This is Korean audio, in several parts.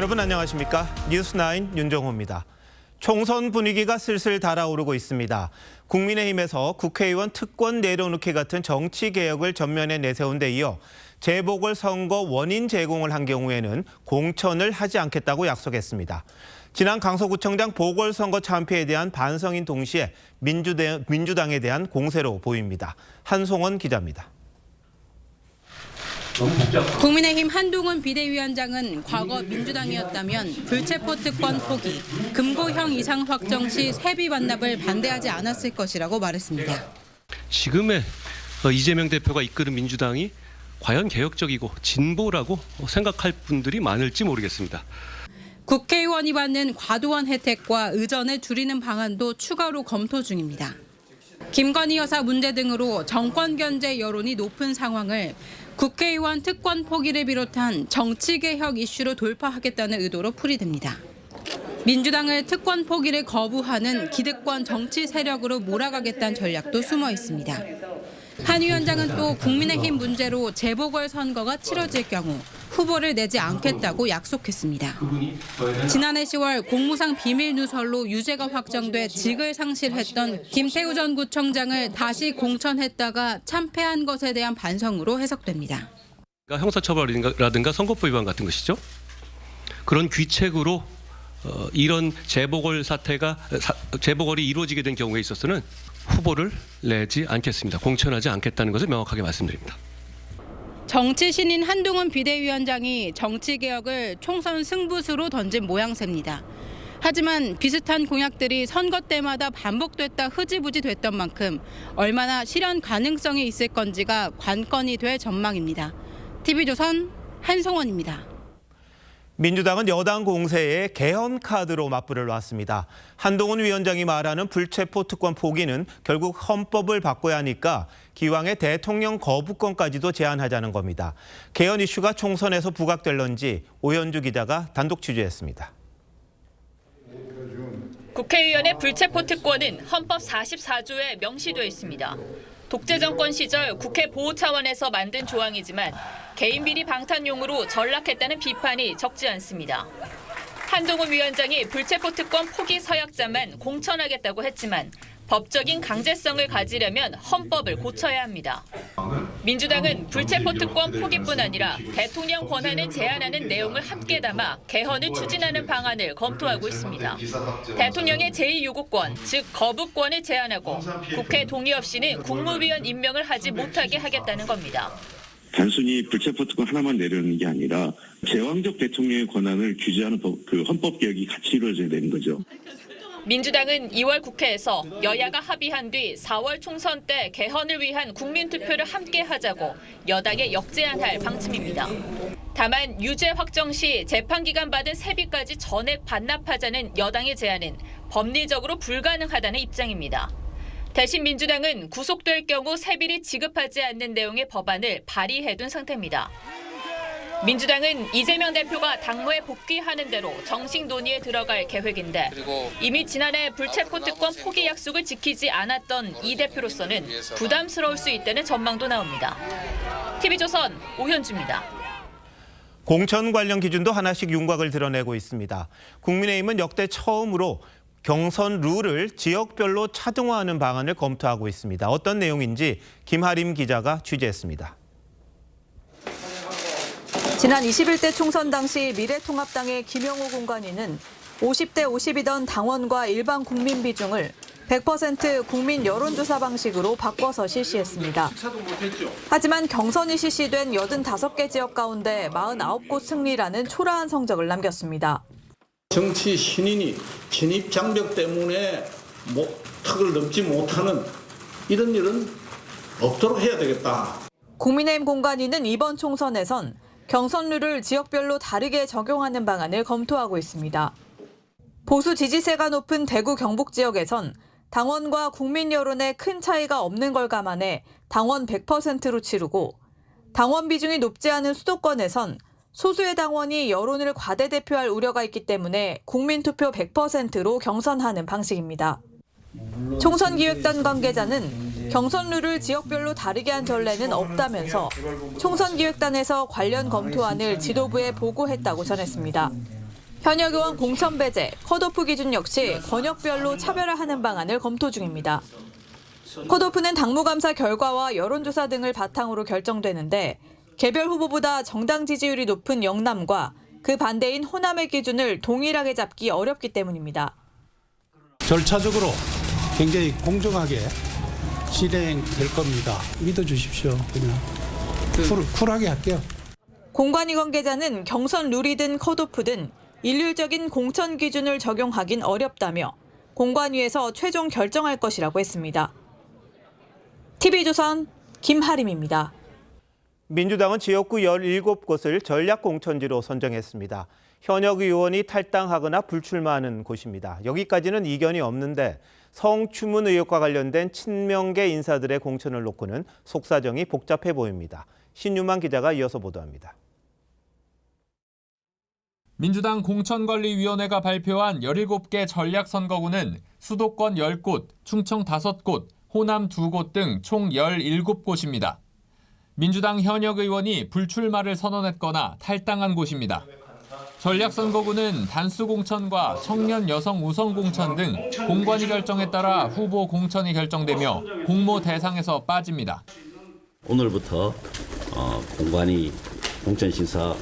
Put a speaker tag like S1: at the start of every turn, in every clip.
S1: 여러분 안녕하십니까? 뉴스9 윤정호입니다. 총선 분위기가 슬슬 달아오르고 있습니다. 국민의힘에서 국회의원 특권 내려놓기 같은 정치 개혁을 전면에 내세운 데 이어 재보궐선거 원인 제공을 한 경우에는 공천을 하지 않겠다고 약속했습니다. 지난 강서구청장 보궐선거 참패에 대한 반성인 동시에 민주당에 대한 공세로 보입니다. 한송원 기자입니다.
S2: 국민의힘 한동훈 비대위원장은 과거 민주당이었다면 불체포 특권 포기, 금고형 이상 확정 시 세비 반납을 반대하지 않았을 것이라고 말했습니다.
S3: 지금의 이재명 대표가 이끄는 민주당이 과연 개혁적이고 진보라고 생각할 분들이 많을지 모르겠습니다.
S2: 국회의원이 받는 과도한 혜택과 의전을 줄이는 방안도 추가로 검토 중입니다. 김건희 여사 문제 등으로 정권 견제 여론이 높은 상황을 국회의원 특권 포기를 비롯한 정치개혁 이슈로 돌파하겠다는 의도로 풀이됩니다. 민주당을 특권 포기를 거부하는 기득권 정치 세력으로 몰아가겠다는 전략도 숨어 있습니다. 한 위원장은 또 국민의힘 문제로 재보궐선거가 치러질 경우 후보를 내지 않겠다고 약속했습니다. 지난해 10월 공무상 비밀 누설로 유죄가 확정돼 직을 상실했던 김태우 전 구청장을 다시 공천했다가 참패한 것에 대한 반성으로 해석됩니다.
S3: 형사처벌이라든가 선거법 위반 같은 것이죠. 그런 귀책으로 이런 재보궐이 이루어지게 된 경우에 있어서는 후보를 내지 않겠습니다. 공천하지 않겠다는 것을 명확하게 말씀드립니다.
S2: 정치 신인 한동훈 비대위원장이 정치개혁을 총선 승부수로 던진 모양새입니다. 하지만 비슷한 공약들이 선거 때마다 반복됐다 흐지부지 됐던 만큼 얼마나 실현 가능성이 있을 건지가 관건이 될 전망입니다. TV조선 한송원입니다.
S1: 민주당은 여당 공세에 개헌 카드로 맞불을 놨습니다. 한동훈 위원장이 말하는 불체포 특권 포기는 결국 헌법을 바꿔야 하니까 기왕에 대통령 거부권까지도 제한하자는 겁니다. 개헌 이슈가 총선에서 부각될런지 오현주 기자가 단독 취재했습니다.
S4: 국회의원의 불체포 특권은 헌법 44조에 명시돼 있습니다. 독재 정권 시절 국회 보호 차원에서 만든 조항이지만 개인 비리 방탄용으로 전락했다는 비판이 적지 않습니다. 한동훈 위원장이 불체포 특권 포기 서약자만 공천하겠다고 했지만 법적인 강제성을 가지려면 헌법을 고쳐야 합니다. 민주당은 불체포 특권 포기뿐 아니라 대통령 권한을 제한하는 내용을 함께 담아 개헌을 추진하는 방안을 검토하고 있습니다. 대통령의 제2요구권, 즉 거부권을 제한하고 국회 동의 없이는 국무위원 임명을 하지 못하게 하겠다는 겁니다.
S5: 단순히 불체포 특권 하나만 내려는 게 아니라 제왕적 대통령의 권한을 규제하는 헌법 개혁이 같이 이루어져야 되는 거죠.
S4: 민주당은 2월 국회에서 여야가 합의한 뒤 4월 총선 때 개헌을 위한 국민투표를 함께 하자고 여당에 역제안할 방침입니다. 다만 유죄 확정 시 재판기간 받은 세비까지 전액 반납하자는 여당의 제안은 법리적으로 불가능하다는 입장입니다. 대신 민주당은 구속될 경우 세비를 지급하지 않는 내용의 법안을 발의해둔 상태입니다. 민주당은 이재명 대표가 당무에 복귀하는 대로 정식 논의에 들어갈 계획인데 이미 지난해 불체포 특권 포기 약속을 지키지 않았던 이 대표로서는 부담스러울 수 있다는 전망도 나옵니다. TV조선 오현주입니다.
S1: 공천 관련 기준도 하나씩 윤곽을 드러내고 있습니다. 국민의힘은 역대 처음으로 경선 룰을 지역별로 차등화하는 방안을 검토하고 있습니다. 어떤 내용인지 김하림 기자가 취재했습니다.
S6: 지난 21대 총선 당시 미래통합당의 김영호 공관위는 50대 50이던 당원과 일반 국민 비중을 100% 국민 여론조사 방식으로 바꿔서 실시했습니다. 하지만 경선이 실시된 85개 지역 가운데 49곳 승리라는 초라한 성적을 남겼습니다.
S7: 정치 신인이 진입 장벽 때문에 턱을 넘지 못하는 이런 일은 없도록 해야 되겠다.
S6: 국민의힘 공관위는 이번 총선에선 경선 룰을 지역별로 다르게 적용하는 방안을 검토하고 있습니다. 보수 지지세가 높은 대구 경북 지역에선 당원과 국민 여론에 큰 차이가 없는 걸 감안해 당원 100%로 치르고 당원 비중이 높지 않은 수도권에선 소수의 당원이 여론을 과대대표할 우려가 있기 때문에 국민투표 100%로 경선하는 방식입니다. 총선기획단 관계자는 경선 룰을 지역별로 다르게 한 전례는 없다면서 총선기획단에서 관련 검토안을 지도부에 보고했다고 전했습니다. 현역 의원 공천 배제, 컷오프 기준 역시 권역별로 차별화하는 방안을 검토 중입니다. 컷오프는 당무감사 결과와 여론조사 등을 바탕으로 결정되는데 개별 후보보다 정당 지지율이 높은 영남과 그 반대인 호남의 기준을 동일하게 잡기 어렵기 때문입니다.
S8: 절차적으로 굉장히 공정하게 진행될 겁니다. 믿어주십시오. 그냥 쿨하게 할게요.
S6: 공관위 관계자는 경선 룰이든 컷오프든 일률적인 공천 기준을 적용하긴 어렵다며 공관위에서 최종 결정할 것이라고 했습니다. TV조선 김하림입니다.
S1: 민주당은 지역구 17곳을 전략공천지로 선정했습니다. 현역 의원이 탈당하거나 불출마하는 곳입니다. 여기까지는 이견이 없는데 성추문 의혹과 관련된 친명계 인사들의 공천을 놓고는 속사정이 복잡해 보입니다. 신유만 기자가 이어서 보도합니다.
S9: 민주당 공천관리위원회가 발표한 17개 전략선거구는 수도권 10곳, 충청 5곳, 호남 2곳 등 총 17곳입니다. 민주당 현역 의원이 불출마를 선언했거나 탈당한 곳입니다. 전략선거구는 단수공천과 청년 여성 우선공천 등 공관위 결정에 따라 후보 공천이 결정되며 공모 대상에서 빠집니다.
S10: 오늘부터 공관위 공천심사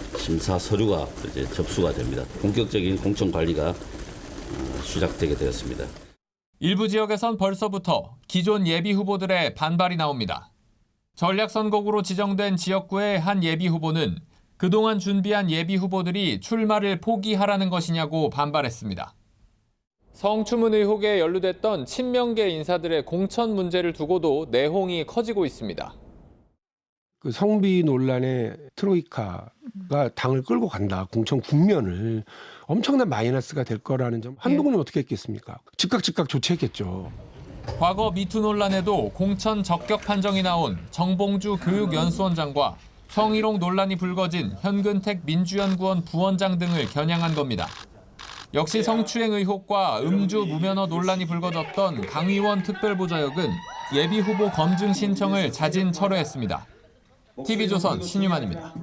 S10: 서류가 이제 접수가 됩니다. 본격적인 공천 관리가 시작되게 되었습니다.
S9: 일부 지역에선 벌써부터 기존 예비 후보들의 반발이 나옵니다. 전략선거구로 지정된 지역구의 한 예비 후보는 그동안 준비한 예비 후보들이 출마를 포기하라는 것이냐고 반발했습니다. 성추문 의혹에 연루됐던 친명계 인사들의 공천 문제를 두고도 내홍이 커지고 있습니다.
S11: 그 성비 논란의 트로이카가 당을 끌고 간다. 공천 국면을 엄청난 마이너스가 될 거라는 점 한동훈이 어떻게 했겠습니까? 즉각 조치했겠죠.
S9: 과거 미투 논란에도 공천 적격 판정이 나온 정봉주 교육연수원장과 성희롱 논란이 불거진 현근택 민주연구원 부원장 등을 겨냥한 겁니다. 역시 성추행 의혹과 음주 무면허 논란이 불거졌던 강의원 특별보좌역은 예비 후보 검증 신청을 자진 철회했습니다. TV조선 신유만입니다.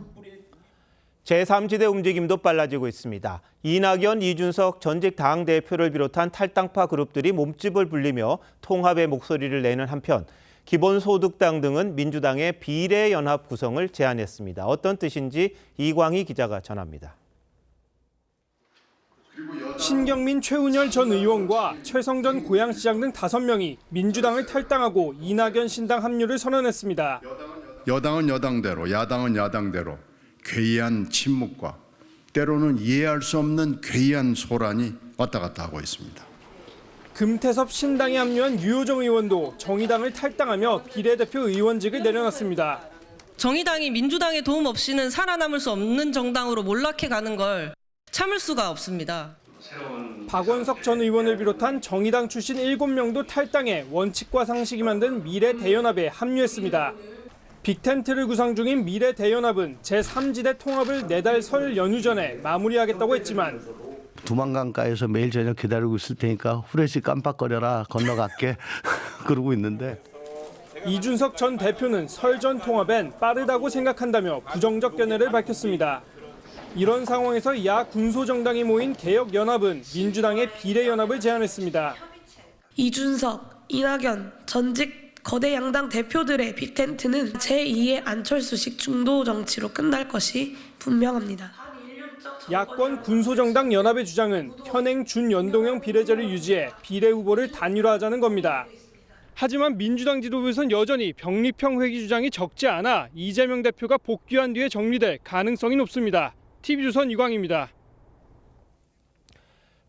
S1: 제3지대 움직임도 빨라지고 있습니다. 이낙연, 이준석 전직 당대표를 비롯한 탈당파 그룹들이 몸집을 불리며 통합의 목소리를 내는 한편 기본소득당 등은 민주당의 비례연합 구성을 제안했습니다. 어떤 뜻인지 이광희 기자가 전합니다.
S12: 신경민, 최은열 전 의원과 최성전 고양시장 등 5명이 민주당을 탈당하고 이낙연 신당 합류를 선언했습니다.
S13: 여당은 여당대로, 야당은 야당대로 괴이한 침묵과 때로는 이해할 수 없는 괴이한 소란이 왔다 갔다 하고 있습니다.
S12: 금태섭 신당에 합류한 유효정 의원도 정의당을 탈당하며 비례대표 의원직을 내려놨습니다.
S14: 정의당이 민주당의 도움 없이는 살아남을 수 없는 정당으로 몰락해가는 걸 참을 수가 없습니다.
S12: 박원석 전 의원을 비롯한 정의당 출신 7명도 탈당해 원칙과 상식이 만든 미래대연합에 합류했습니다. 빅텐트를 구상 중인 미래대연합은 제3지대 통합을 내달 설 연휴 전에 마무리하겠다고 했지만
S15: 두만강가에서 매일 저녁 기다리고 있을 테니까 후레쉬 깜빡거려라 건너갈게 그러고 있는데
S12: 이준석 전 대표는 설 전 통합엔 빠르다고 생각한다며 부정적 견해를 밝혔습니다. 이런 상황에서 야 군소정당이 모인 개혁연합은 민주당의 비례연합을 제안했습니다.
S16: 이준석, 이낙연, 전직 거대 양당 대표들의 빅텐트는 제2의 안철수식 중도 정치로 끝날 것이 분명합니다.
S12: 야권 군소정당 연합의 주장은 현행 준연동형 비례제를 유지해 비례 후보를 단일화하자는 겁니다. 하지만 민주당 지도부에선 여전히 병립형 회귀 주장이 적지 않아 이재명 대표가 복귀한 뒤에 정리될 가능성이 높습니다. TV조선 이광희입니다.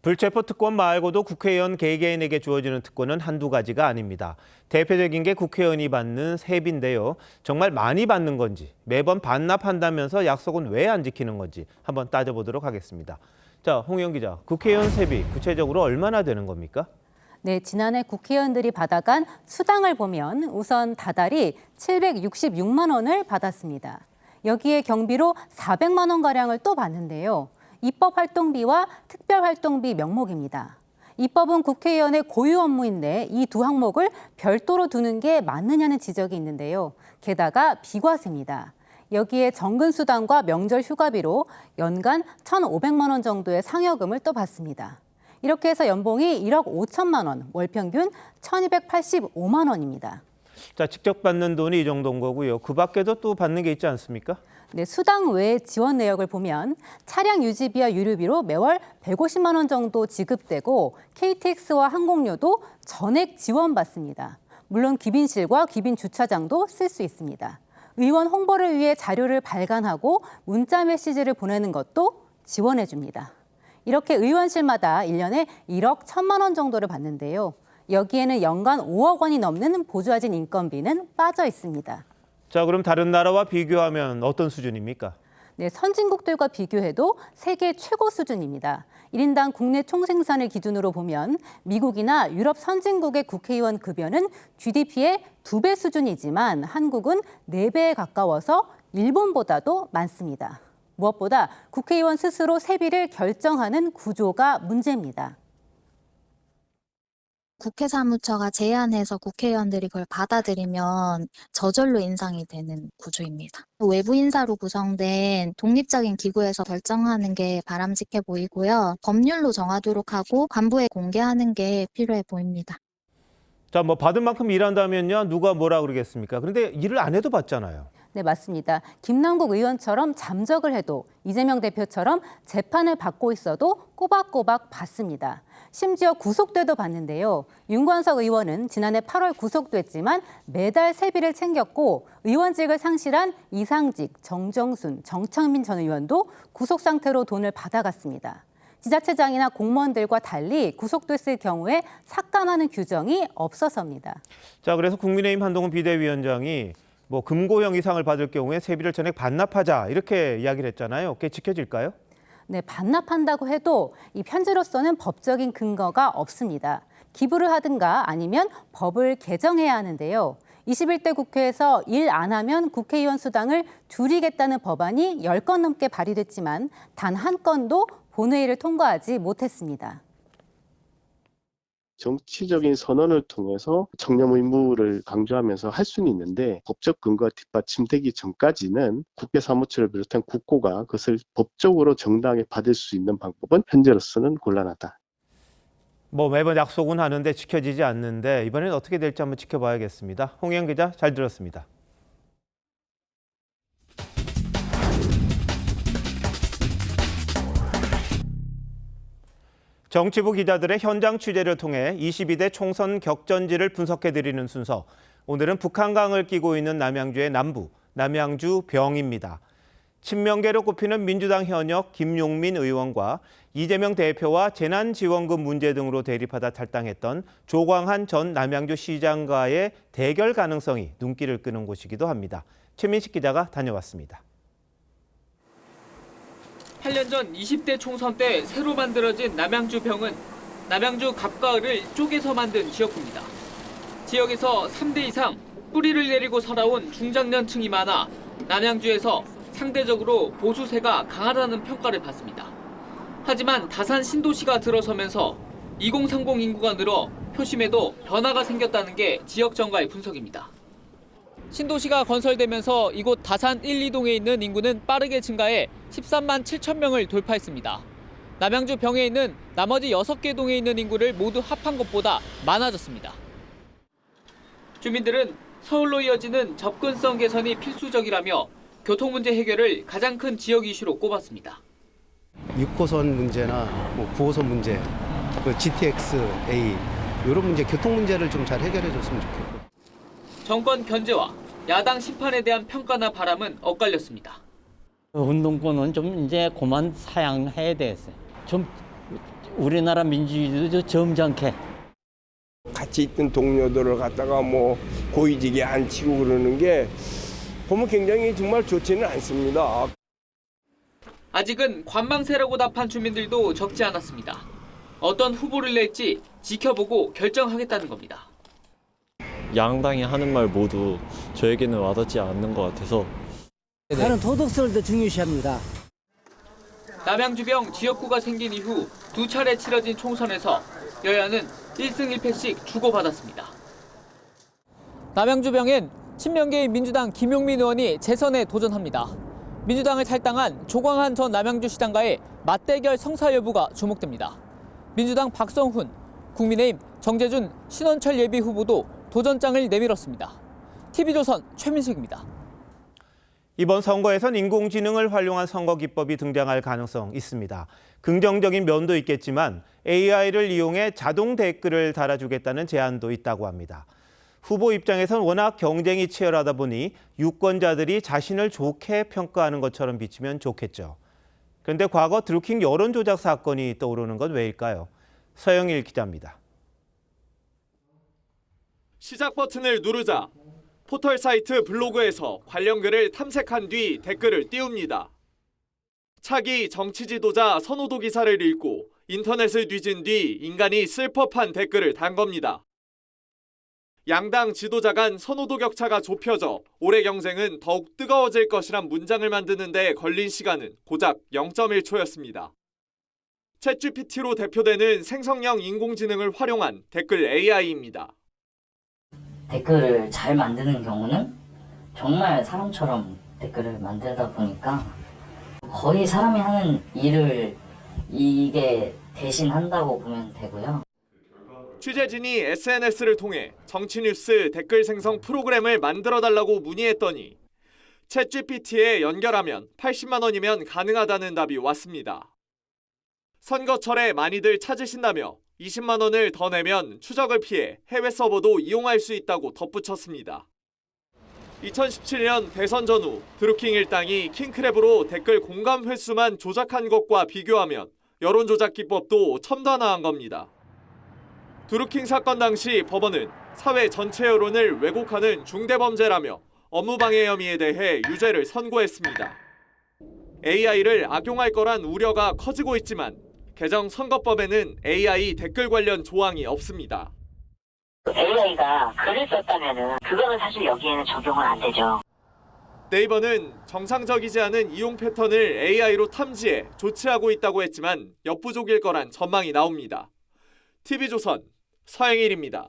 S1: 불체포 특권 말고도 국회의원 개개인에게 주어지는 특권은 한두 가지가 아닙니다. 대표적인 게 국회의원이 받는 세비인데요. 정말 많이 받는 건지, 매번 반납한다면서 약속은 왜 안 지키는 건지 한번 따져보도록 하겠습니다. 자, 홍영 기자, 국회의원 세비 구체적으로 얼마나 되는 겁니까?
S17: 네, 지난해 국회의원들이 받아간 수당을 보면 우선 다달이 766만 원을 받았습니다. 여기에 경비로 400만 원가량을 또 받는데요. 입법활동비와 특별활동비 명목입니다. 입법은 국회의원의 고유 업무인데 이 두 항목을 별도로 두는 게 맞느냐는 지적이 있는데요. 게다가 비과세입니다. 여기에 정근 수당과 명절 휴가비로 연간 1,500만 원 정도의 상여금을 또 받습니다. 이렇게 해서 연봉이 1억 5천만 원, 월 평균 1,285만 원입니다.
S1: 자, 직접 받는 돈이 이 정도인 거고요. 그 밖에도 또 받는 게 있지 않습니까?
S17: 네, 수당 외 지원 내역을 보면 차량 유지비와 유류비로 매월 150만 원 정도 지급되고 KTX와 항공료도 전액 지원받습니다. 물론 귀빈실과 귀빈 주차장도 쓸 수 있습니다. 의원 홍보를 위해 자료를 발간하고 문자 메시지를 보내는 것도 지원해 줍니다. 이렇게 의원실마다 1년에 1억 1천만 원 정도를 받는데요. 여기에는 연간 5억 원이 넘는 보조화진 인건비는 빠져 있습니다.
S1: 자, 그럼 다른 나라와 비교하면 어떤 수준입니까?
S17: 네, 선진국들과 비교해도 세계 최고 수준입니다. 1인당 국내 총생산을 기준으로 보면 미국이나 유럽 선진국의 국회의원 급여는 GDP의 2배 수준이지만 한국은 4배에 가까워서 일본보다도 많습니다. 무엇보다 국회의원 스스로 세비를 결정하는 구조가 문제입니다.
S18: 국회 사무처가 제안해서 국회의원들이 그걸 받아들이면 저절로 인상이 되는 구조입니다. 외부 인사로 구성된 독립적인 기구에서 결정하는 게 바람직해 보이고요. 법률로 정하도록 하고 간부에 공개하는 게 필요해 보입니다.
S1: 자, 뭐 받은 만큼 일한다면요, 누가 뭐라 그러겠습니까? 그런데 일을 안 해도 받잖아요.
S17: 네, 맞습니다. 김남국 의원처럼 잠적을 해도 이재명 대표처럼 재판을 받고 있어도 꼬박꼬박 받습니다. 심지어 구속돼도 받는데요. 윤관석 의원은 지난해 8월 구속됐지만 매달 세비를 챙겼고 의원직을 상실한 이상직, 정정순, 정창민 전 의원도 구속 상태로 돈을 받아갔습니다. 지자체장이나 공무원들과 달리 구속됐을 경우에 삭감하는 규정이 없어서입니다.
S1: 자, 그래서 국민의힘 한동훈 비대위원장이 뭐 금고형 이상을 받을 경우에 세비를 전액 반납하자 이렇게 이야기를 했잖아요. 그게 지켜질까요?
S17: 네, 반납한다고 해도 이 편지로서는 법적인 근거가 없습니다. 기부를 하든가 아니면 법을 개정해야 하는데요. 21대 국회에서 일 안 하면 국회의원 수당을 줄이겠다는 법안이 10건 넘게 발의됐지만 단 한 건도 본회의를 통과하지 못했습니다.
S19: 정치적인 선언을 통해서 청렴 의무를 강조하면서 할 수는 있는데 법적 근거가 뒷받침되기 전까지는 국회 사무처를 비롯한 국고가 그것을 법적으로 정당하게 받을 수 있는 방법은 현재로서는 곤란하다.
S1: 뭐 매번 약속은 하는데 지켜지지 않는데 이번엔 어떻게 될지 한번 지켜봐야겠습니다. 홍영 기자, 잘 들었습니다. 정치부 기자들의 현장 취재를 통해 22대 총선 격전지를 분석해드리는 순서. 오늘은 북한강을 끼고 있는 남양주의 남부, 남양주 병입니다. 친명계로 꼽히는 민주당 현역 김용민 의원과 이재명 대표와 재난지원금 문제 등으로 대립하다 탈당했던 조광한 전 남양주시장과의 대결 가능성이 눈길을 끄는 곳이기도 합니다. 최민식 기자가 다녀왔습니다.
S20: 8년 전 20대 총선 때 새로 만들어진 남양주병은 남양주 갑가을을 쪼개서 만든 지역구입니다. 지역에서 3대 이상 뿌리를 내리고 살아온 중장년층이 많아 남양주에서 상대적으로 보수세가 강하다는 평가를 받습니다. 하지만 다산 신도시가 들어서면서 2030 인구가 늘어 표심에도 변화가 생겼다는 게 지역 전가의 분석입니다. 신도시가 건설되면서 이곳 다산 1, 2동에 있는 인구는 빠르게 증가해 13만 7천 명을 돌파했습니다. 남양주 병에 있는 나머지 6개 동에 있는 인구를 모두 합한 것보다 많아졌습니다. 주민들은 서울로 이어지는 접근성 개선이 필수적이라며 교통 문제 해결을 가장 큰 지역 이슈로 꼽았습니다.
S21: 6호선 문제나 뭐 9호선 문제, GTX-A 이런 문제, 교통 문제를 좀 잘 해결해 줬으면 좋겠고.
S20: 정권 견제와 야당 심판에 대한 평가나 바람은 엇갈렸습니다.
S22: 운동권은 좀 이제 그만 사양해야 되겠어요. 좀 우리나라 민주주의도 점잖게.
S23: 같이 있던 동료들을 갖다가 뭐 고위직에 앉히고 그러는 게 보면 굉장히 정말 좋지는 않습니다.
S20: 아직은 관망세라고 답한 주민들도 적지 않았습니다. 어떤 후보를 낼지 지켜보고 결정하겠다는 겁니다.
S24: 양당이 하는 말 모두 저에게는 와닿지 않는 것 같아서
S25: 나는 도덕성을 중요시합니다.
S20: 남양주병 지역구가 생긴 이후 2차례 치러진 총선에서 여야는 1승 1패씩 주고받았습니다. 남양주병엔 친명계인 민주당 김용민 의원이 재선에 도전합니다. 민주당을 탈당한 조광한 전 남양주시장과의 맞대결 성사 여부가 주목됩니다. 민주당 박성훈, 국민의힘 정재준, 신원철 예비후보도 도전장을 내밀었습니다. TV조선 최민식입니다.
S1: 이번 선거에선 인공지능을 활용한 선거 기법이 등장할 가능성 있습니다. 긍정적인 면도 있겠지만 AI를 이용해 자동 댓글을 달아주겠다는 제안도 있다고 합니다. 후보 입장에선 워낙 경쟁이 치열하다 보니 유권자들이 자신을 좋게 평가하는 것처럼 비치면 좋겠죠. 그런데 과거 드루킹 여론조작 사건이 떠오르는 건 왜일까요? 서영일 기자입니다.
S2: 시작 버튼을 누르자 포털 사이트 블로그에서 관련 글을 탐색한 뒤 댓글을 띄웁니다. 차기 정치 지도자 선호도 기사를 읽고 인터넷을 뒤진 뒤 인간이 쓸 법한 댓글을 단 겁니다. 양당 지도자 간 선호도 격차가 좁혀져 올해 경쟁은 더욱 뜨거워질 것이란 문장을 만드는 데 걸린 시간은 고작 0.1초였습니다. 챗GPT로 대표되는 생성형 인공지능을 활용한 댓글 AI입니다.
S3: 댓글을 잘 만드는 경우는 정말 사람처럼 댓글을 만들다 보니까 거의 사람이 하는 일을 이게 대신한다고 보면 되고요.
S2: 취재진이 SNS를 통해 정치뉴스 댓글 생성 프로그램을 만들어달라고 문의했더니 챗GPT에 연결하면 80만 원이면 가능하다는 답이 왔습니다. 선거철에 많이들 찾으신다며 20만 원을 더 내면 추적을 피해 해외 서버도 이용할 수 있다고 덧붙였습니다. 2017년 대선 전후 드루킹 일당이 킹크랩으로 댓글 공감 횟수만 조작한 것과 비교하면 여론조작 기법도 첨단화한 겁니다. 드루킹 사건 당시 법원은 사회 전체 여론을 왜곡하는 중대범죄라며 업무방해 혐의에 대해 유죄를 선고했습니다. AI를 악용할 거란 우려가 커지고 있지만 개정 선거법에는 AI 댓글 관련 조항이 없습니다.
S4: AI가 글을 썼다면은 그거는 사실 여기에는 적용은 안 되죠.
S2: 네이버는 정상적이지 않은 이용 패턴을 AI로 탐지해 조치하고 있다고 했지만 역부족일 거란 전망이 나옵니다. TV조선 서영일입니다.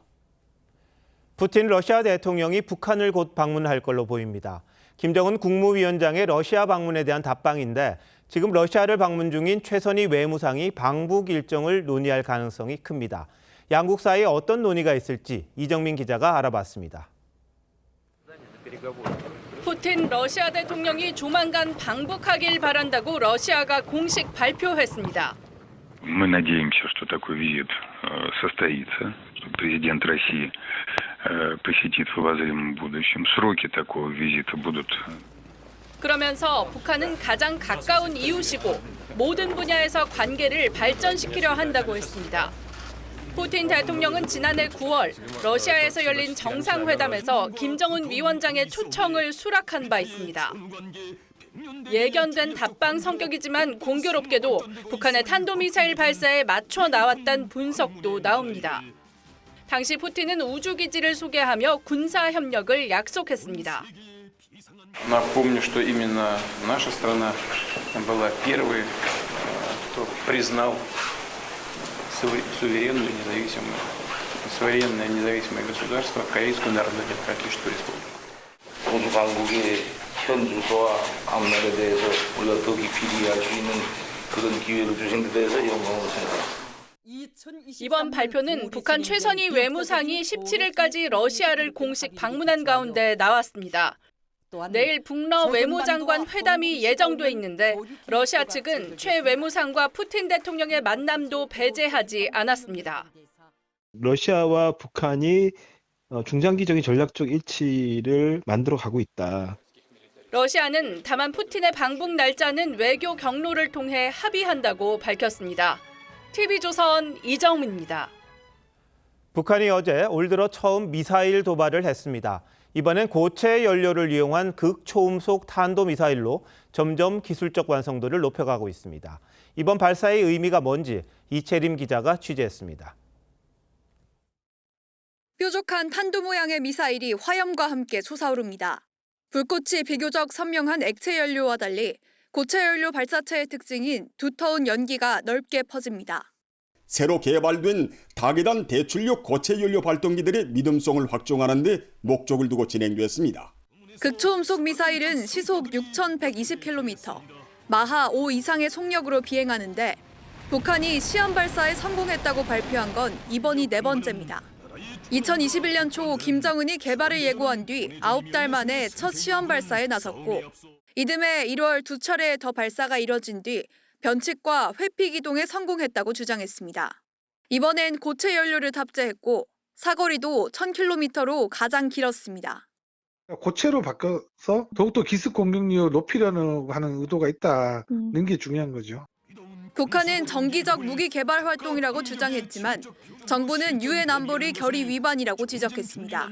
S1: 푸틴 러시아 대통령이 북한을 곧 방문할 걸로 보입니다. 김정은 국무위원장의 러시아 방문에 대한 답방인데 지금 러시아를 방문 중인 최선희 외무상이 방북 일정을 논의할 가능성이 큽니다. 양국 사이에 어떤 논의가 있을지 이정민 기자가 알아봤습니다.
S5: 푸틴 러시아 대통령이 조만간 방북하길 바란다고 러시아가 공식 발표했습니다.
S7: Мы надеемся, что такой визит состоится, что президент России посетит в обозримом будущем. Сроки такого визита будут.
S5: 그러면서 북한은 가장 가까운 이웃이고 모든 분야에서 관계를 발전시키려 한다고 했습니다. 푸틴 대통령은 지난해 9월 러시아에서 열린 정상회담에서 김정은 위원장의 초청을 수락한 바 있습니다. 예견된 답방 성격이지만 공교롭게도 북한의 탄도미사일 발사에 맞춰 나왔다는 분석도 나옵니다. 당시 푸틴은 우주기지를 소개하며 군사협력을 약속했습니다.
S26: Напомню, что именно наша страна была первой, кто признал суверенное независимое государство Корейскую Народно-Демократическую Республику.
S27: 호주 강국의 현 주소와 앞날에 대해서 우리가 더 깊이 이해할 수 있는 그런 기회를 주신 데 대해서 영광으로 생각합니다.
S5: 이번 발표는 북한 최선희 외무상이 17일까지 러시아를 공식 방문한 가운데 나왔습니다. 내일 북러 외무장관 회담이 예정돼 있는데 러시아 측은 최 외무상과 푸틴 대통령의 만남도 배제하지 않았습니다.
S28: 러시아와 북한이 중장기적인 전략적 일치를 만들어 가고 있다.
S5: 러시아는 다만 푸틴의 방북 날짜는 외교 경로를 통해 합의한다고 밝혔습니다. TV조선 이정민입니다.
S1: 북한이 어제 올 들어 처음 미사일 도발을 했습니다. 이번엔 고체 연료를 이용한 극초음속 탄도미사일로 점점 기술적 완성도를 높여가고 있습니다. 이번 발사의 의미가 뭔지 이채림 기자가 취재했습니다.
S29: 뾰족한 탄도 모양의 미사일이 화염과 함께 솟아오릅니다. 불꽃이 비교적 선명한 액체 연료와 달리 고체 연료 발사체의 특징인 두터운 연기가 넓게 퍼집니다.
S6: 새로 개발된 다계단 대출력 고체 연료 발동기들의 믿음성을 확정하는 데 목적을 두고 진행됐습니다.
S29: 극초음속 미사일은 시속 6,120km, 마하 5 이상의 속력으로 비행하는데 북한이 시험 발사에 성공했다고 발표한 건 이번이 4번째입니다. 2021년 초 김정은이 개발을 예고한 뒤 9달 만에 첫 시험 발사에 나섰고 이듬해 1월 2차례 더 발사가 이뤄진 뒤 변칙과 회피 기동에 성공했다고 주장했습니다. 이번엔 고체 연료를 탑재했고 사거리도 1,000km로 가장 길었습니다.
S8: 고체로 바꿔서 더욱더 기습 공격력을 높이려는 하는 의도가 있다는 게 중요한 거죠.
S29: 북한은 정기적 무기 개발 활동이라고 주장했지만 정부는 유엔 안보리 결의 위반이라고 지적했습니다.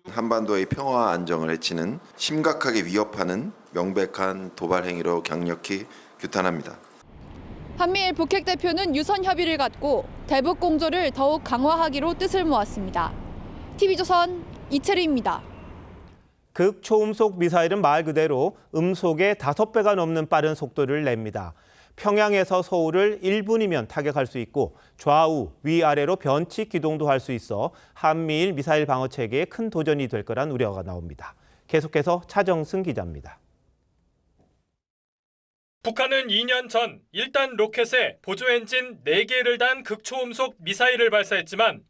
S9: 한반도의 평화와 안정을 해치는 심각하게 위협하는 명백한 도발 행위로 강력히 규탄합니다.
S29: 한미일 북핵 대표는 유선 협의를 갖고 대북 공조를 더욱 강화하기로 뜻을 모았습니다. TV조선 이채리입니다.
S1: 극초음속 미사일은 말 그대로 음속의 5배가 넘는 빠른 속도를 냅니다. 평양에서 서울을 1분이면 타격할 수 있고 좌우, 위아래로 변칙 기동도 할 수 있어 한미일 미사일 방어 체계에 큰 도전이 될 거란 우려가 나옵니다. 계속해서 차정승 기자입니다.
S12: 북한은 2년 전 1단 로켓에 보조 엔진 4개를 단 극초음속 미사일을 발사했지만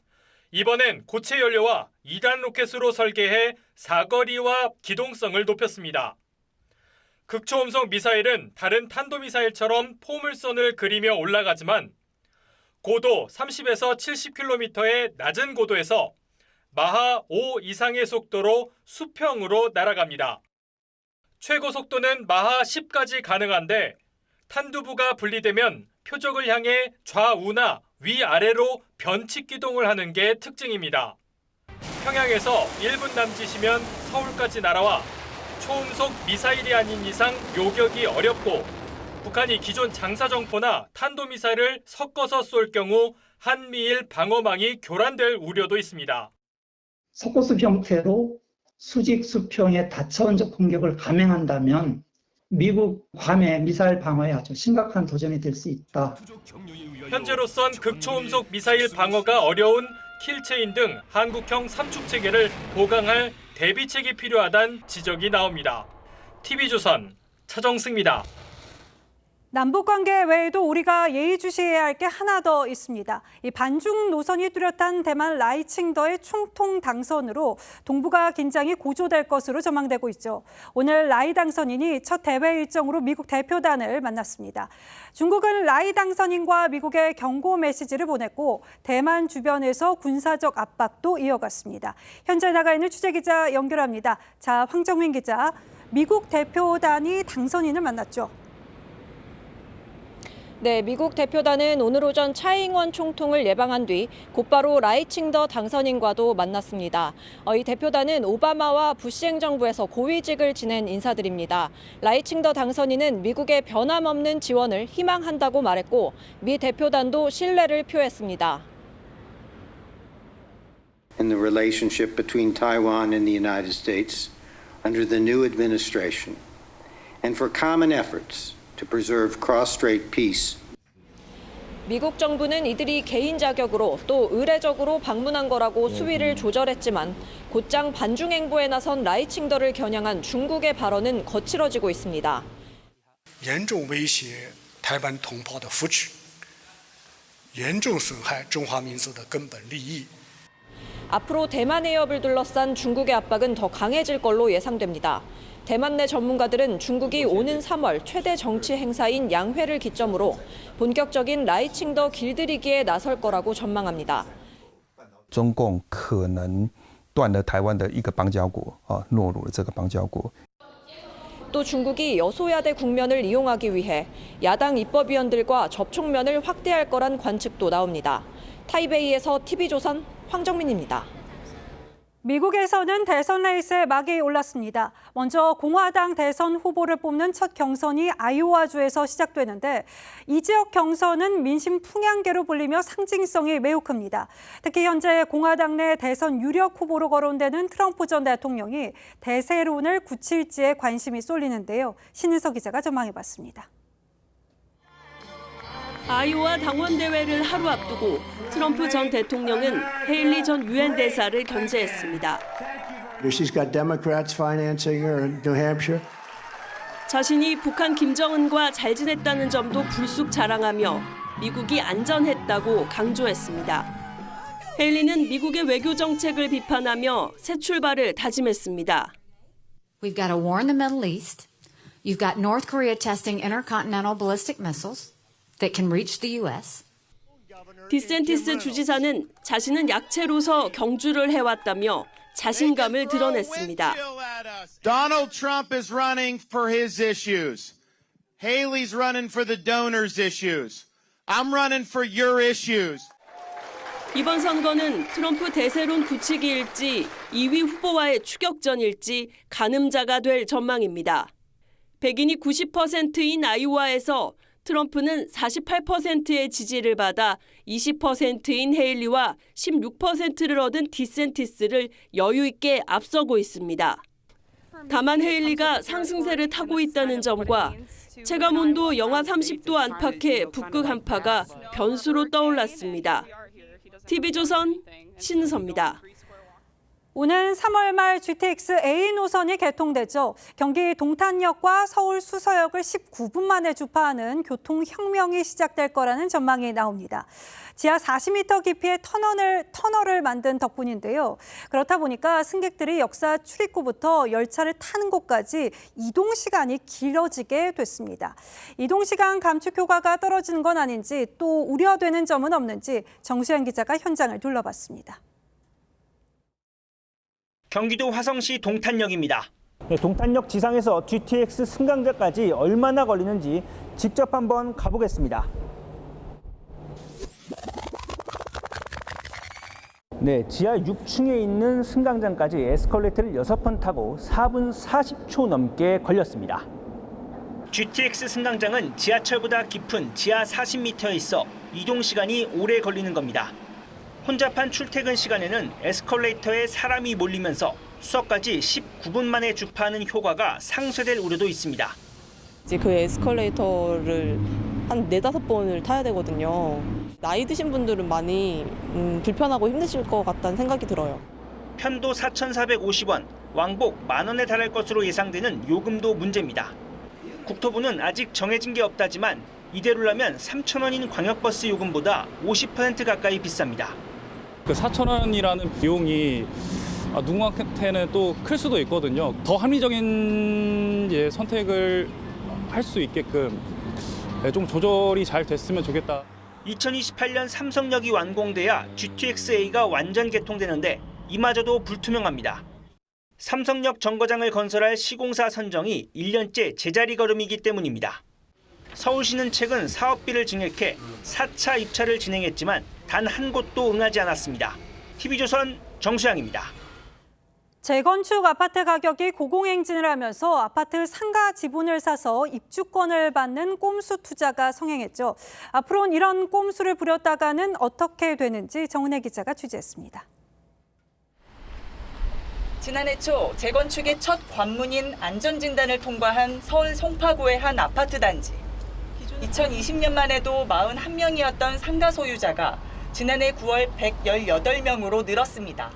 S12: 이번엔 고체 연료와 2단 로켓으로 설계해 사거리와 기동성을 높였습니다. 극초음속 미사일은 다른 탄도미사일처럼 포물선을 그리며 올라가지만 고도 30에서 70km의 낮은 고도에서 마하 5 이상의 속도로 수평으로 날아갑니다. 최고 속도는 마하 10까지 가능한데 탄두부가 분리되면 표적을 향해 좌우나 위아래로 변칙 기동을 하는 게 특징입니다. 평양에서 1분 남짓이면 서울까지 날아와 초음속 미사일이 아닌 이상 요격이 어렵고 북한이 기존 장사정포나 탄도미사일을 섞어서 쏠 경우 한미일 방어망이 교란될 우려도 있습니다.
S10: 속고수 형태로 수직 수평의 다차원적 공격을 감행한다면 미국 괌의 미사일 방어에 아주 심각한 도전이 될 수 있다.
S12: 현재로선 극초음속 미사일 방어가 어려운 킬체인 등 한국형 삼축 체계를 보강할 대비책이 필요하다는 지적이 나옵니다. TV조선 차정승입니다.
S11: 남북관계 외에도 우리가 예의주시해야 할 게 하나 더 있습니다. 이 반중 노선이 뚜렷한 대만 라이칭더의 총통 당선으로 동북아 긴장이 고조될 것으로 전망되고 있죠. 오늘 라이 당선인이 첫 대회 일정으로 미국 대표단을 만났습니다. 중국은 라이 당선인과 미국에 경고 메시지를 보냈고 대만 주변에서 군사적 압박도 이어갔습니다. 현재 나가 있는 취재기자 연결합니다. 자, 황정민 기자, 미국 대표단이 당선인을 만났죠.
S13: 네, 미국 대표단은 오늘 오전 차이잉원 총통을 예방한 뒤 곧바로 라이칭더 당선인과도 만났습니다. 이 대표단은 오바마와 부시 행정부에서 고위직을 지낸 인사들입니다. 라이칭더 당선인은 미국의 변함없는 지원을 희망한다고 말했고 미 대표단도 신뢰를 표했습니다.
S14: In the relationship between Taiwan and the United States under the new administration and for common efforts to preserve cross-strait peace.
S13: 미국 정부는 이들이 개인 자격으로 또 의례적으로 방문한 거라고 수위를 조절했지만 곧장 반중 행보에 나선 라이칭더를 겨냥한 중국의 발언은 거칠어지고 있습니다.
S15: 严重威胁台湾同胞的福祉，严重损害中华民族的根本利益。
S13: 앞으로 대만 해협을 둘러싼 중국의 압박은 더 강해질 걸로 예상됩니다. 대만 내 전문가들은 중국이 오는 3월 최대 정치 행사인 양회를 기점으로 본격적인 라이칭더 길들이기에 나설 거라고 전망합니다.
S16: 中共可能断了台湾的一个邦交国，落入了这个邦交国。
S13: 또 중국이 여소야대 국면을 이용하기 위해 야당 입법위원들과 접촉면을 확대할 거란 관측도 나옵니다. 타이베이에서 TV조선 황정민입니다.
S11: 미국에서는 대선 레이스에 막이 올랐습니다. 먼저 공화당 대선 후보를 뽑는 첫 경선이 아이오와주에서 시작되는데 이 지역 경선은 민심 풍향계로 불리며 상징성이 매우 큽니다. 특히 현재 공화당 내 대선 유력 후보로 거론되는 트럼프 전 대통령이 대세론을 굳힐지에 관심이 쏠리는데요. 신은석 기자가 전망해봤습니다.
S17: 아이오와 당원대회를 하루 앞두고 트럼프 전 대통령은 헤일리 전 유엔 대사를 견제했습니다.
S18: She's got Democrats financing her in New Hampshire.
S17: 자신이 북한 김정은과 잘 지냈다는 점도 불쑥 자랑하며 미국이 안전했다고 강조했습니다. 헤일리는 미국의 외교 정책을 비판하며 새 출발을 다짐했습니다.
S19: We've got a war in the Middle East. You've got North Korea testing intercontinental ballistic missiles that can reach the U.S.
S17: 디센티스 주지사는 자신은 약체로서 경주를 해왔다며 자신감을 드러냈습니다.
S20: Donald Trump is running for his issues. Haley's running for the donors' issues. I'm running for your issues.
S17: 이번 선거는 트럼프 대세론 굳히기일지 2위 후보와의 추격전일지 가늠자가 될 전망입니다. 백인이 90%인 아이오와에서 트럼프는 48%의 지지를 받아 20%인 헤일리와 16%를 얻은 디센티스를 여유 있게 앞서고 있습니다. 다만 헤일리가 상승세를 타고 있다는 점과 체감온도 영하 30도 안팎의 북극 한파가 변수로 떠올랐습니다. TV조선 신은서입니다.
S11: 오는 3월 말 GTX A 노선이 개통되죠. 경기 동탄역과 서울 수서역을 19분 만에 주파하는 교통혁명이 시작될 거라는 전망이 나옵니다. 지하 40m 깊이의 터널을 만든 덕분인데요. 그렇다 보니까 승객들이 역사 출입구부터 열차를 타는 곳까지 이동 시간이 길어지게 됐습니다. 이동 시간 감축 효과가 떨어지는 건 아닌지 또 우려되는 점은 없는지 정수현 기자가 현장을 둘러봤습니다.
S21: 경기도 화성시 동탄역입니다. 동탄역 지상에서 GTX 승강장까지 얼마나 걸리는지 직접 한번 가보겠습니다. 네, 지하 6층에 있는 승강장까지 에스컬레이터를 6번 타고 4분 40초 넘게 걸렸습니다. GTX 승강장은 지하철보다 깊은 지하 40m에 있어 이동 시간이 오래 걸리는 겁니다. 혼잡한 출퇴근 시간에는 에스컬레이터에 사람이 몰리면서 수석까지 19분 만에 주파하는 효과가 상쇄될 우려도 있습니다.
S22: 이제 그 에스컬레이터를 한 4-5번을 타야 되거든요. 나이 드신 분들은 많이 불편하고 힘드실 것 같다는 생각이 들어요.
S21: 편도 4,450원, 왕복 10,000원에 달할 것으로 예상되는 요금도 문제입니다. 국토부는 아직 정해진 게 없다지만 이대로라면 3,000원인 광역버스 요금보다 50% 가까이 비쌉니다.
S23: 그 4,000원이라는 비용이 누구한테는 또 클 수도 있거든요. 더 합리적인 선택을 할 수 있게끔 좀 조절이 잘 됐으면 좋겠다.
S21: 2028년 삼성역이 완공돼야 GTX-A가 완전 개통되는데 이마저도 불투명합니다. 삼성역 정거장을 건설할 시공사 선정이 1년째 제자리 걸음이기 때문입니다. 서울시는 최근 사업비를 증액해 4차 입찰을 진행했지만 단 한 곳도 응하지 않았습니다. TV조선 정수양입니다.
S11: 재건축 아파트 가격이 고공행진을 하면서 아파트 상가 지분을 사서 입주권을 받는 꼼수 투자가 성행했죠. 앞으로는 이런 꼼수를 부렸다가는 어떻게 되는지 정은혜 기자가 취재했습니다.
S24: 지난해 초 재건축의 첫 관문인 안전진단을 통과한 서울 송파구의 한 아파트 단지. 2020년만 해도 41명이었던 상가 소유자가 지난해 9월 118명으로 늘었습니다.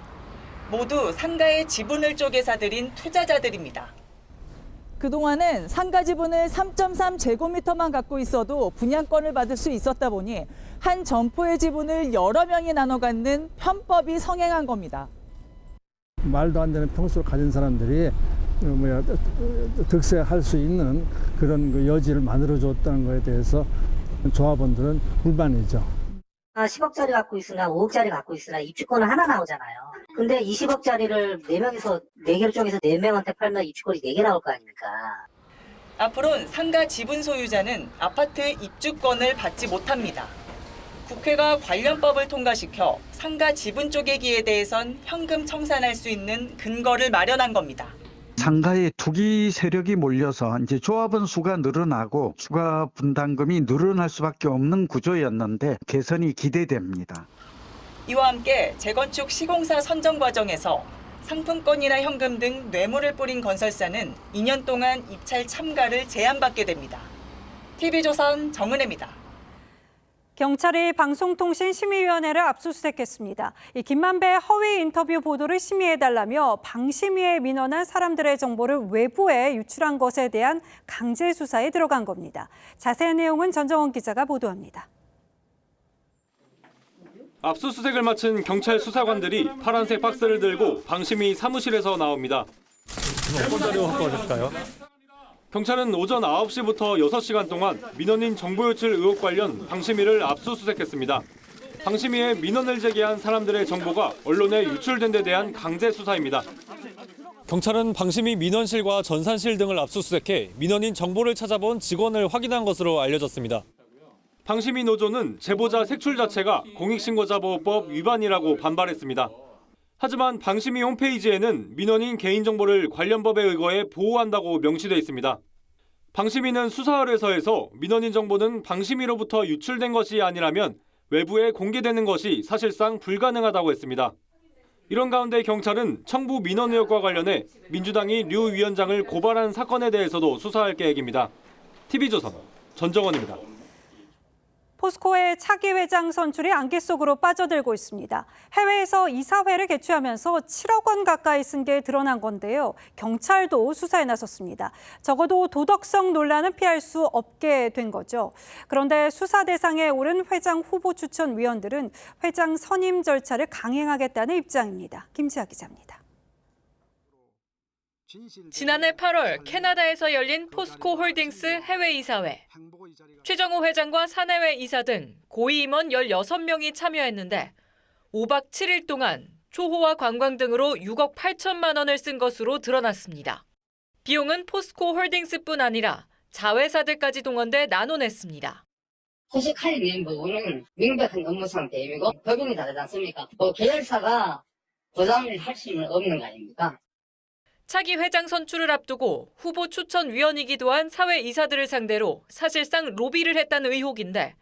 S24: 모두 상가의 지분을 쪼개 사들인 투자자들입니다.
S25: 그동안은 상가 지분을 3.3제곱미터만 갖고 있어도 분양권을 받을 수 있었다 보니 한 점포의 지분을 여러 명이 나눠 갖는 편법이 성행한 겁니다.
S30: 말도 안 되는 평수를 가진 사람들이 득세할 수 있는 그런 여지를 만들어줬다는 것에 대해서 조합원들은 불만이죠.
S31: 10억짜리 갖고 있으나 5억짜리 갖고 있으나 입주권은 하나 나오잖아요. 근데 20억짜리를 4개를 쪼개서 4명한테 팔면 입주권이 4개 나올 거 아닙니까?
S24: 앞으로는 상가 지분 소유자는 아파트 입주권을 받지 못합니다. 국회가 관련법을 통과시켜 상가 지분 쪼개기에 대해선 현금 청산할 수 있는 근거를 마련한 겁니다.
S32: 상가에 투기 세력이 몰려서 이제 조합원 수가 늘어나고 추가 분담금이 늘어날 수밖에 없는 구조였는데 개선이 기대됩니다.
S24: 이와 함께 재건축 시공사 선정 과정에서 상품권이나 현금 등 뇌물을 뿌린 건설사는 2년 동안 입찰 참가를 제한받게 됩니다. TV조선 정은혜입니다.
S11: 경찰이 방송통신심의위원회를 압수수색했습니다. 이 김만배 허위 인터뷰 보도를 심의해달라며 방심위에 민원한 사람들의 정보를 외부에 유출한 것에 대한 강제 수사에 들어간 겁니다. 자세한 내용은 전정원 기자가 보도합니다.
S2: 압수수색을 마친 경찰 수사관들이 파란색 박스를 들고 방심위 사무실에서 나옵니다.
S3: 어떤 자료 확보하셨을까요?
S2: 경찰은 오전 9시부터 6시간 동안 민원인 정보 유출 의혹 관련 방심위를 압수수색했습니다. 방심위에 민원을 제기한 사람들의 정보가 언론에 유출된 데 대한 강제 수사입니다.
S3: 경찰은 방심위 민원실과 전산실 등을 압수수색해 민원인 정보를 찾아본 직원을 확인한 것으로 알려졌습니다.
S2: 방심위 노조는 제보자 색출 자체가 공익신고자보호법 위반이라고 반발했습니다. 하지만 방심위 홈페이지에는 민원인 개인정보를 관련 법에 의거해 보호한다고 명시돼 있습니다. 방심위는 수사 의뢰서에서 민원인 정보는 방심위로부터 유출된 것이 아니라면 외부에 공개되는 것이 사실상 불가능하다고 했습니다. 이런 가운데 경찰은 청부 민원 의혹과 관련해 민주당이 류 위원장을 고발한 사건에 대해서도 수사할 계획입니다. TV조선 전정원입니다.
S11: 포스코의 차기 회장 선출이 안개 속으로 빠져들고 있습니다. 해외에서 이사회를 개최하면서 7억 원 가까이 쓴 게 드러난 건데요. 경찰도 수사에 나섰습니다. 적어도 도덕성 논란은 피할 수 없게 된 거죠. 그런데 수사 대상에 오른 회장 후보 추천 위원들은 회장 선임 절차를 강행하겠다는 입장입니다. 김지아 기자입니다.
S4: 지난해 8월 캐나다에서 열린 포스코 홀딩스 해외 이사회. 최정호 회장과 사내외 이사 등 고위 임원 16명이 참여했는데 5박 7일 동안 초호화 관광 등으로 6억 8천만 원을 쓴 것으로 드러났습니다. 비용은 포스코 홀딩스뿐 아니라 자회사들까지 동원돼 나눠냈습니다.
S31: 포스칼 멤버는 명백한 업무상 대비고 법인이 다르지 않습니까? 계열사가 부담을 할 수는 없는 거 아닙니까?
S4: 차기 회장 선출을 앞두고 후보 추천위원이기도 한 사회 이사들을 상대로 사실상 로비를 했다는 의혹인데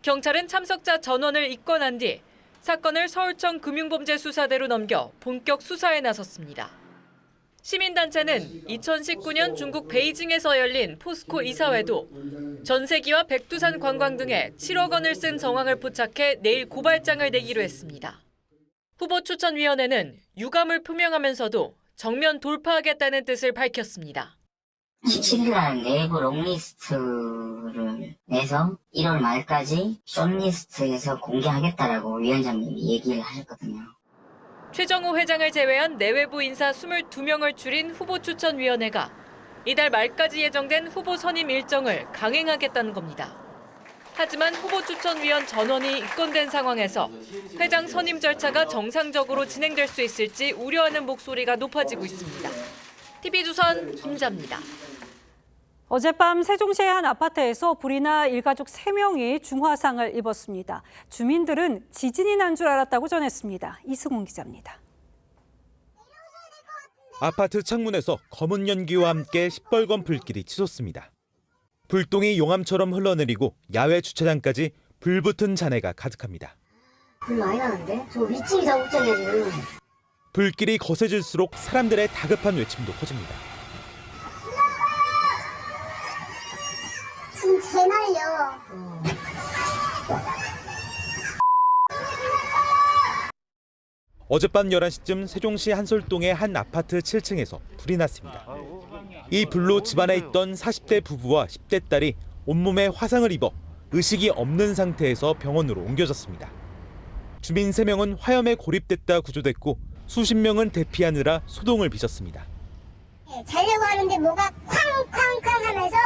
S4: 경찰은 참석자 전원을 입건한 뒤 사건을 서울청 금융범죄수사대로 넘겨 본격 수사에 나섰습니다. 시민단체는 2019년 중국 베이징에서 열린 포스코 이사회도 전세기와 백두산 관광 등에 7억 원을 쓴 정황을 포착해 내일 고발장을 내기로 했습니다. 후보 추천위원회는 유감을 표명하면서도 정면 돌파하겠다는 뜻을 밝혔습니다.
S31: 17일 내부 롱리스트를 내서 1월 말까지 숏리스트에서 공개하겠다라고 위원장님이 얘기를 하셨거든요.
S4: 최정호 회장을 제외한 내외부 인사 22명을 줄인 후보추천위원회가 이달 말까지 예정된 후보 선임 일정을 강행하겠다는 겁니다. 하지만 후보추천위원 전원이 입건된 상황에서 회장 선임 절차가 정상적으로 진행될 수 있을지 우려하는 목소리가 높아지고 있습니다. TV조선 김자입니다.
S11: 어젯밤 세종시의 한 아파트에서 불이 나 일가족 3명이 중화상을 입었습니다. 주민들은 지진이 난 줄 알았다고 전했습니다. 이승훈 기자입니다.
S5: 아파트 창문에서 검은 연기와 함께 시뻘건 불길이 치솟습니다. 불똥이 용암처럼 흘러내리고 야외 주차장까지 불붙은 잔해가 가득합니다.
S31: 불 많이 나는데? 저 위층이 자국장이야 지금.
S5: 불길이 거세질수록 사람들의 다급한 외침도 커집니다.
S31: 지금 제날려.
S5: 어젯밤 11시쯤 세종시 한솔동의 한 아파트 7층에서 불이 났습니다. 이 불로 집안에 있던 40대 부부와 10대 딸이 온몸에 화상을 입어 의식이 없는 상태에서 병원으로 옮겨졌습니다. 주민 3명은 화염에 고립됐다 구조됐고 수십 명은 대피하느라 소동을 빚었습니다.
S31: 자려고 하는데 뭐가 쾅쾅쾅 하면서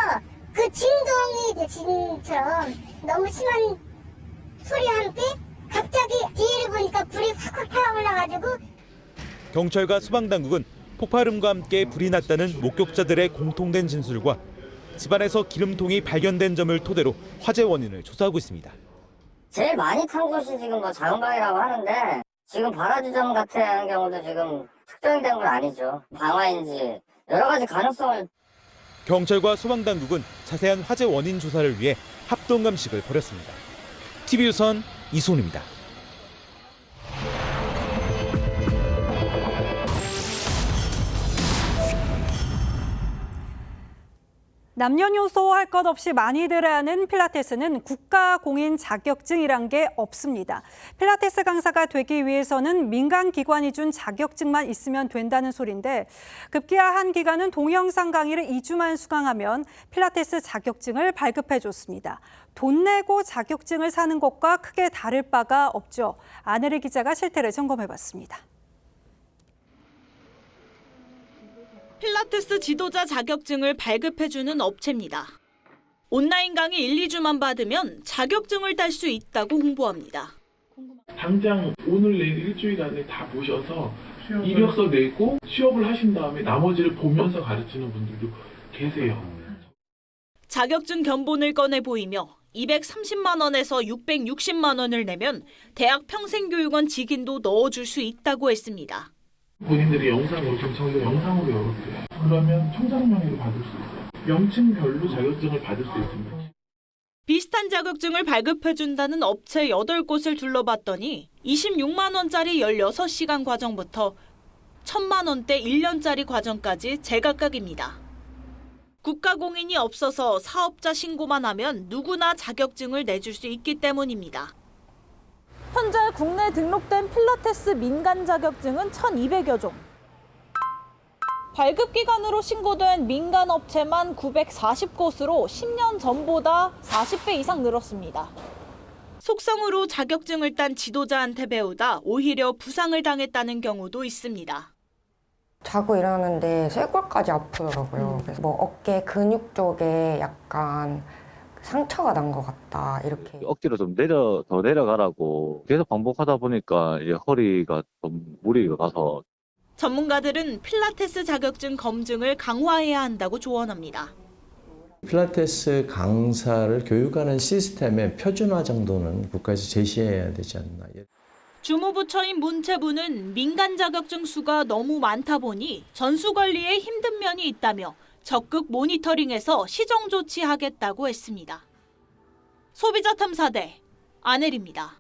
S31: 그 진동이 지진처럼 너무 심한 소리와 함께 갑자기 뒤를 보니까 불이 확 타올라가지고
S5: 경찰과 소방당국은 폭발음과 함께 불이 났다는 목격자들의 공통된 진술과 집안에서 기름통이 발견된 점을 토대로 화재 원인을 조사하고 있습니다.
S31: 제일 많이 탄 곳이 지금 뭐 작은방이라고 하는데 지금 발화주점 같은 경우도 지금 특정이 된 건 아니죠. 방화인지 여러 가지 가능성을.
S5: 경찰과 소방당국은 자세한 화재 원인 조사를 위해 합동감식을 벌였습니다. TV조선 이소은입니다.
S11: 남녀노소 할 것 없이 많이들 하는 필라테스는 국가공인 자격증이란 게 없습니다. 필라테스 강사가 되기 위해서는 민간 기관이 준 자격증만 있으면 된다는 소린데 급기야 한 기관은 동영상 강의를 2주만 수강하면 필라테스 자격증을 발급해줬습니다. 돈 내고 자격증을 사는 것과 크게 다를 바가 없죠. 안혜리 기자가 실태를 점검해봤습니다.
S1: 필라테스 지도자 자격증을 발급해주는 업체입니다. 온라인 강의 1, 2주만 받으면 자격증을 딸 수 있다고 홍보합니다.
S6: 당장 오늘 내일 일주일 안에 다 보셔서 이력서 내고 취업을 하신 다음에 나머지를 보면서 가르치는 분들도 계세요.
S1: 자격증 견본을 꺼내 보이며 230만 원에서 660만 원을 내면 대학 평생교육원 직인도 넣어줄 수 있다고 했습니다.
S6: 본인들이 영상으로 경찰도 영상으로 열었대요. 그러면 총장 명의로 받을 수 있어요. 명칭별로 자격증을 받을 수 있습니다.
S1: 비슷한 자격증을 발급해준다는 업체 8곳을 둘러봤더니 26만 원짜리 16시간 과정부터 1,000만 원대 1년짜리 과정까지 제각각입니다. 국가공인이 없어서 사업자 신고만 하면 누구나 자격증을 내줄 수 있기 때문입니다.
S25: 현재 국내 등록된 필라테스 민간 자격증은 1,200여 종. 발급기관으로 신고된 민간 업체만 940곳으로 10년 전보다 40배 이상 늘었습니다.
S1: 속성으로 자격증을 딴 지도자한테 배우다 오히려 부상을 당했다는 경우도 있습니다.
S7: 자고 일어나는데 쇄골까지 아프더라고요. 그래서 뭐 어깨 근육 쪽에 약간 상처가 난 것 같다 이렇게.
S8: 억지로 좀 더 내려가라고 계속 반복하다 보니까 이제 허리가 좀 무리가 가서.
S1: 전문가들은 필라테스 자격증 검증을 강화해야 한다고 조언합니다.
S9: 필라테스 강사를 교육하는 시스템의 표준화 정도는 국가에서 제시해야 되지 않나.
S1: 주무부처인 문체부는 민간 자격증 수가 너무 많다 보니 전수 관리에 힘든 면이 있다며 적극 모니터링해서 시정 조치하겠다고 했습니다. 소비자 탐사대 안혜리입니다.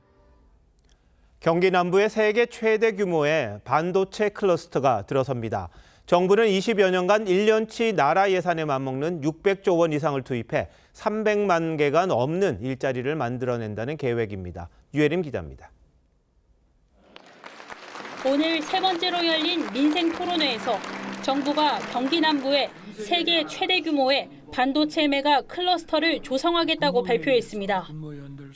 S10: 경기 남부에 세계 최대 규모의 반도체 클러스터가 들어섭니다. 정부는 20여 년간 1년치 나라 예산에 맞먹는 600조 원 이상을 투입해 300만 개가 넘는 일자리를 만들어낸다는 계획입니다. 유혜림 기자입니다.
S12: 오늘 세 번째로 열린 민생 토론회에서 정부가 경기 남부에 세계 최대 규모의 반도체 메가 클러스터를 조성하겠다고 발표했습니다.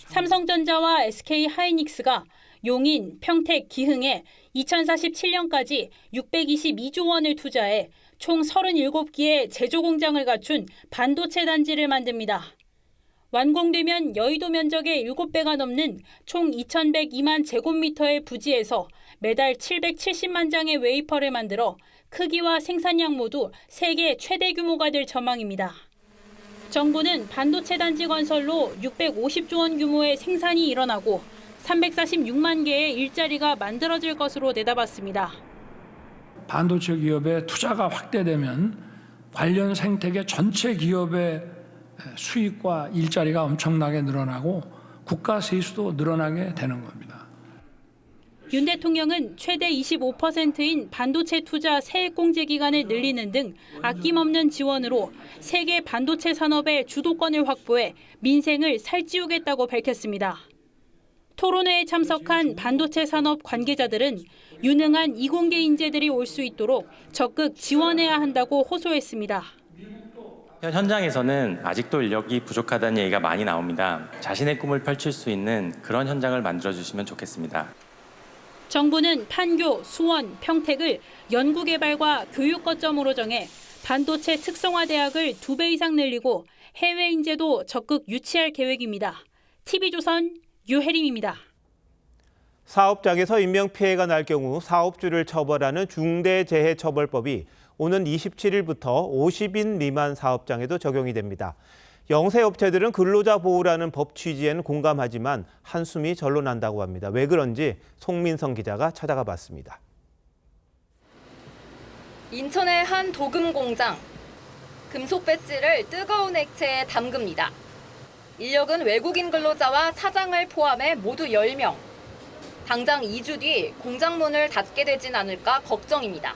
S12: 삼성전자와 SK하이닉스가 용인, 평택, 기흥에 2047년까지 622조 원을 투자해 총 37개의 제조 공장을 갖춘 반도체 단지를 만듭니다. 완공되면 여의도 면적의 7배가 넘는 총 2,102만 제곱미터의 부지에서 매달 770만 장의 웨이퍼를 만들어 크기와 생산량 모두 세계 최대 규모가 될 전망입니다. 정부는 반도체 단지 건설로 650조 원 규모의 생산이 일어나고 346만 개의 일자리가 만들어질 것으로 내다봤습니다.
S14: 반도체 기업의 투자가 확대되면 관련 생태계 전체 기업의 수익과 일자리가 엄청나게 늘어나고 국가 세수도 늘어나게 되는 겁니다.
S12: 윤 대통령은 최대 25%인 반도체 투자 세액 공제 기간을 늘리는 등 아낌없는 지원으로 세계 반도체 산업의 주도권을 확보해 민생을 살찌우겠다고 밝혔습니다. 토론회에 참석한 반도체 산업 관계자들은 유능한 이공계 인재들이 올 수 있도록 적극 지원해야 한다고 호소했습니다.
S26: 현장에서는 아직도 인력이 부족하다는 얘기가 많이 나옵니다. 자신의 꿈을 펼칠 수 있는 그런 현장을 만들어주시면 좋겠습니다.
S12: 정부는 판교, 수원, 평택을 연구개발과 교육 거점으로 정해 반도체 특성화 대학을 2배 이상 늘리고 해외 인재도 적극 유치할 계획입니다. TV조선 유혜림입니다.
S10: 사업장에서 인명피해가 날 경우 사업주를 처벌하는 중대재해처벌법이 오는 27일부터 50인 미만 사업장에도 적용이 됩니다. 영세업체들은 근로자 보호라는 법 취지에는 공감하지만 한숨이 절로 난다고 합니다. 왜 그런지 송민성 기자가 찾아가 봤습니다.
S27: 인천의 한 도금 공장. 금속 배지를 뜨거운 액체에 담급니다. 인력은 외국인 근로자와 사장을 포함해 모두 10명. 당장 2주 뒤 공장 문을 닫게 되진 않을까 걱정입니다.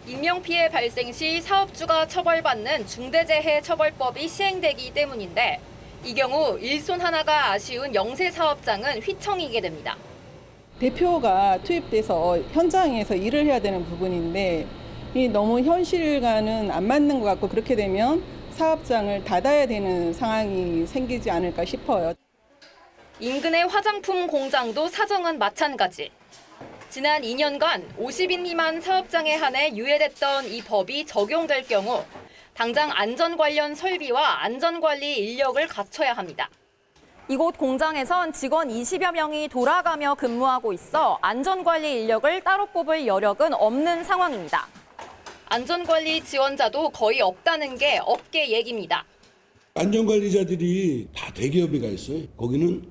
S27: 인명피해 발생 시 사업주가 처벌받는 중대재해처벌법이 시행되기 때문인데 이 경우 일손 하나가 아쉬운 영세 사업장은 휘청이게 됩니다.
S13: 대표가 투입돼서 현장에서 일을 해야 되는 부분인데 너무 현실과는 안 맞는 것 같고 그렇게 되면 사업장을 닫아야 되는 상황이 생기지 않을까 싶어요.
S27: 인근의 화장품 공장도 사정은 마찬가지. 지난 2년간 50인 미만 사업장에 한해 유예됐던 이 법이 적용될 경우 당장 안전 관련 설비와 안전관리 인력을 갖춰야 합니다. 이곳 공장에선 직원 20여 명이 돌아가며 근무하고 있어 안전관리 인력을 따로 뽑을 여력은 없는 상황입니다. 안전관리 지원자도 거의 없다는 게 업계 얘기입니다.
S15: 안전관리자들이 다 대기업에 가 있어요. 거기는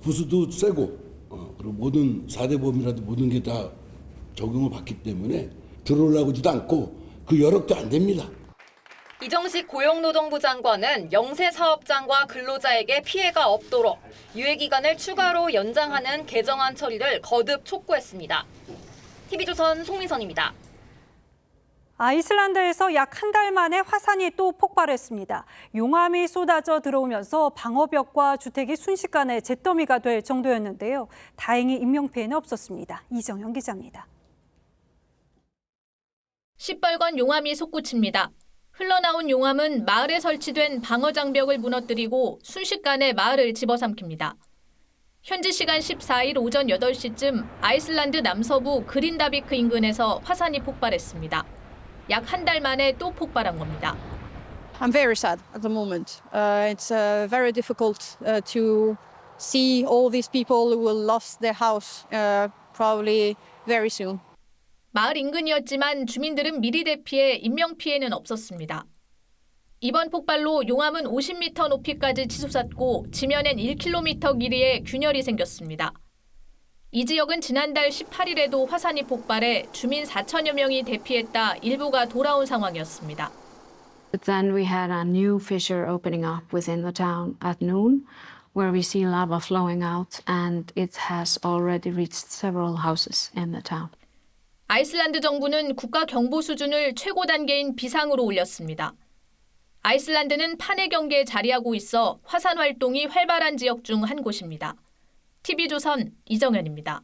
S15: 부수도 세고 그리고 모든 4대 보험이라도 모든 게 다 적용을 받기 때문에 들어오려고 하지도 않고 그 여력도 안 됩니다.
S27: 이정식 고용노동부 장관은 영세 사업장과 근로자에게 피해가 없도록 유예 기간을 추가로 연장하는 개정안 처리를 거듭 촉구했습니다. TV조선 송민선입니다.
S11: 아이슬란드에서 약 한 달 만에 화산이 또 폭발했습니다. 용암이 쏟아져 들어오면서 방어벽과 주택이 순식간에 잿더미가 될 정도였는데요. 다행히 인명피해는 없었습니다. 이정현 기자입니다.
S16: 시뻘건 용암이 솟구칩니다. 흘러나온 용암은 마을에 설치된 방어장벽을 무너뜨리고 순식간에 마을을 집어삼킵니다. 현지 시간 14일 오전 8시쯤 아이슬란드 남서부 그린다비크 인근에서 화산이 폭발했습니다. 약 한 달 만에 또 폭발한 겁니다.
S17: I'm very sad at the moment. It's very difficult to see all these people who will lose their house probably very soon.
S16: 마을 인근이었지만 주민들은 미리 대피해 인명피해는 없었습니다. 이번 폭발로 용암은 50m 높이까지 치솟았고 지면엔 1km 길이의 균열이 생겼습니다. 이 지역은 지난달 18일에도 화산이 폭발해 주민 4천여 명이 대피했다 일부가 돌아온 상황이었습니다.
S18: But then we had a new fissure opening up within the town at noon, where we see lava flowing out, and it has already reached several houses in the town.
S16: 아이슬란드 정부는 국가 경보 수준을 최고 단계인 비상으로 올렸습니다. 아이슬란드는 판해 경계에 자리하고 있어 화산 활동이 활발한 지역 중 한 곳입니다. TV조선 이정현입니다.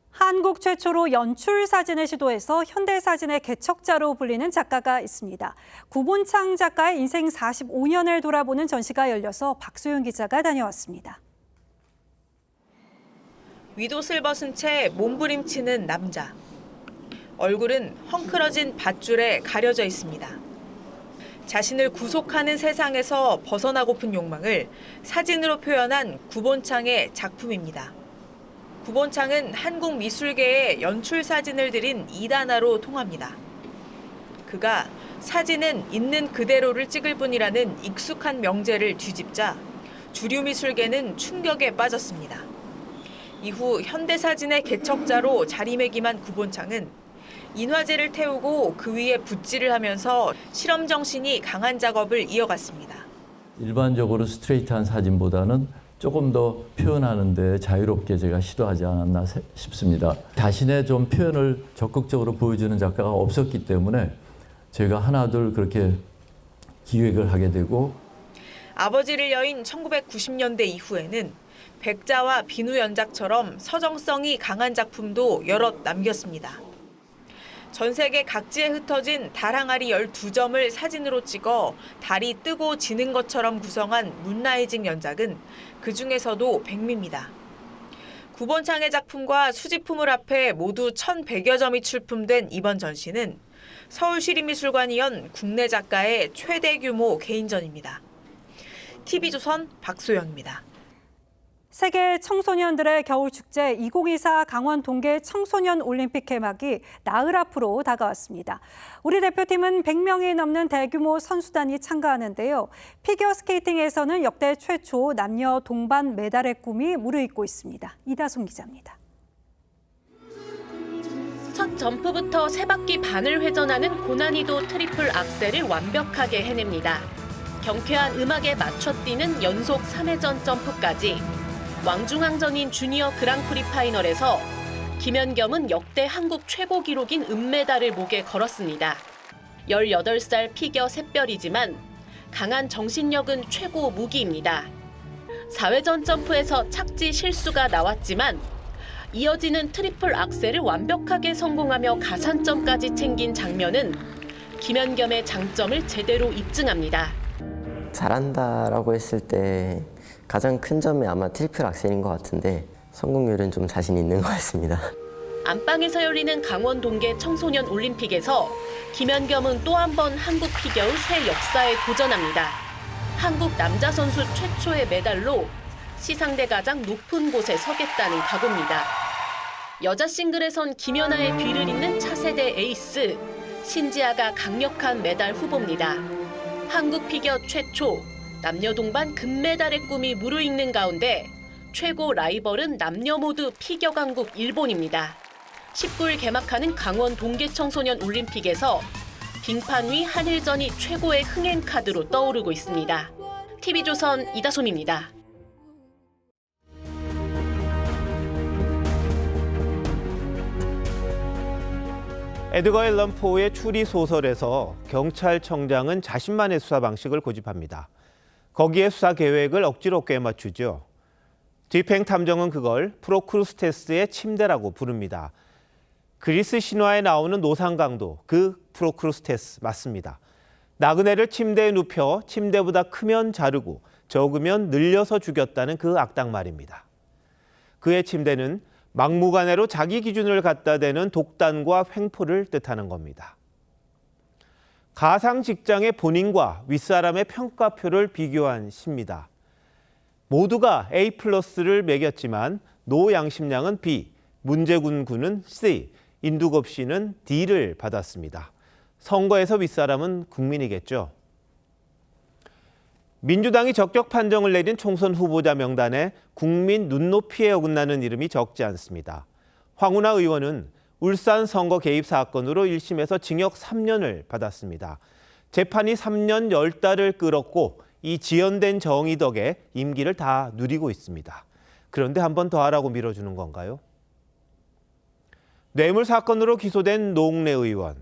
S11: 한국 최초로 연출 사진을 시도해서 현대사진의 개척자로 불리는 작가가 있습니다. 구본창 작가의 인생 45년을 돌아보는 전시가 열려서 박소영 기자가 다녀왔습니다.
S1: 윗옷을 벗은 채 몸부림치는 남자. 얼굴은 헝클어진 밧줄에 가려져 있습니다. 자신을 구속하는 세상에서 벗어나고픈 욕망을 사진으로 표현한 구본창의 작품입니다. 구본창은 한국 미술계에 연출 사진을 들인 이단아로 통합니다. 그가 사진은 있는 그대로를 찍을 뿐이라는 익숙한 명제를 뒤집자 주류 미술계는 충격에 빠졌습니다. 이후 현대사진의 개척자로 자리매김한 구본창은 인화제를 태우고 그 위에 붓질을 하면서 실험 정신이 강한 작업을 이어갔습니다.
S19: 일반적으로 스트레이트한 사진보다는 조금 더 표현하는 데 자유롭게 제가 시도하지 않았나 싶습니다. 자신의 좀 표현을 적극적으로 보여주는 작가가 없었기 때문에 제가 하나둘 그렇게 기획을 하게 되고
S1: 아버지를 여인 1990년대 이후에는 백자와 비누 연작처럼 서정성이 강한 작품도 여럿 남겼습니다. 전 세계 각지에 흩어진 달 항아리 12점을 사진으로 찍어 달이 뜨고 지는 것처럼 구성한 문라이징 연작은 그중에서도 백미입니다. 구본창의 작품과 수집품을 합해 모두 1,100여 점이 출품된 이번 전시는 서울시립미술관이 연 국내 작가의 최대 규모 개인전입니다. TV조선 박소영입니다.
S11: 세계 청소년들의 겨울축제 2024 강원 동계 청소년 올림픽 개막이 나흘 앞으로 다가왔습니다. 우리 대표팀은 100명이 넘는 대규모 선수단이 참가하는데요. 피겨스케이팅에서는 역대 최초 남녀 동반 메달의 꿈이 무르익고 있습니다. 이다솜 기자입니다.
S16: 첫 점프부터 세 바퀴 반을 회전하는 고난이도 트리플 악셀을 완벽하게 해냅니다. 경쾌한 음악에 맞춰 뛰는 연속 3회전 점프까지 왕중왕전인 주니어 그랑프리 파이널에서
S2: 김연겸은 역대 한국 최고 기록인 은메달을 목에 걸었습니다. 18살 피겨 샛별이지만 강한 정신력은 최고 무기입니다. 4회전 점프에서 착지 실수가 나왔지만 이어지는 트리플 악셀을 완벽하게 성공하며 가산점까지 챙긴 장면은 김연겸의 장점을 제대로 입증합니다.
S3: 잘한다라고 했을 때 가장 큰 점이 아마 트리플 악셀인 것 같은데 성공률은 좀 자신 있는 것 같습니다.
S2: 안방에서 열리는 강원 동계 청소년 올림픽에서 김연겸은 또 한 번 한국 피겨의 새 역사에 도전합니다. 한국 남자 선수 최초의 메달로 시상대 가장 높은 곳에 서겠다는 각오입니다. 여자 싱글에선 김연아의 뒤를 잇는 차세대 에이스 신지아가 강력한 메달 후보입니다. 한국 피겨 최초 남녀 동반 금메달의 꿈이 무르익는 가운데 최고 라이벌은 남녀 모두 피겨 강국 일본입니다. 19일 개막하는 강원 동계 청소년 올림픽에서 빙판 위 한일전이 최고의 흥행 카드로 떠오르고 있습니다. TV조선 이다솜입니다.
S10: 에드거 앨런 포의 추리 소설에서 경찰청장은 자신만의 수사 방식을 고집합니다. 거기에 수사 계획을 억지로 꿰맞추죠. 뒤팽 탐정은 그걸 프로크루스테스의 침대라고 부릅니다. 그리스 신화에 나오는 노상강도 그 프로크루스테스 맞습니다. 나그네를 침대에 눕혀 침대보다 크면 자르고 적으면 늘려서 죽였다는 그 악당 말입니다. 그의 침대는 막무가내로 자기 기준을 갖다 대는 독단과 횡포를 뜻하는 겁니다. 가상 직장의 본인과 윗사람의 평가표를 비교한 시입니다. 모두가 A+를 매겼지만 노 양심양은 B, 문재군 군은 C, 인두겁 씨는 D를 받았습니다. 선거에서 윗사람은 국민이겠죠. 민주당이 적격 판정을 내린 총선 후보자 명단에 국민 눈높이에 어긋나는 이름이 적지 않습니다. 황운하 의원은 울산 선거 개입 사건으로 1심에서 징역 3년을 받았습니다. 재판이 3년 10달을 끌었고 이 지연된 정의 덕에 임기를 다 누리고 있습니다. 그런데 한 번 더 하라고 밀어주는 건가요? 뇌물 사건으로 기소된 노웅래 의원.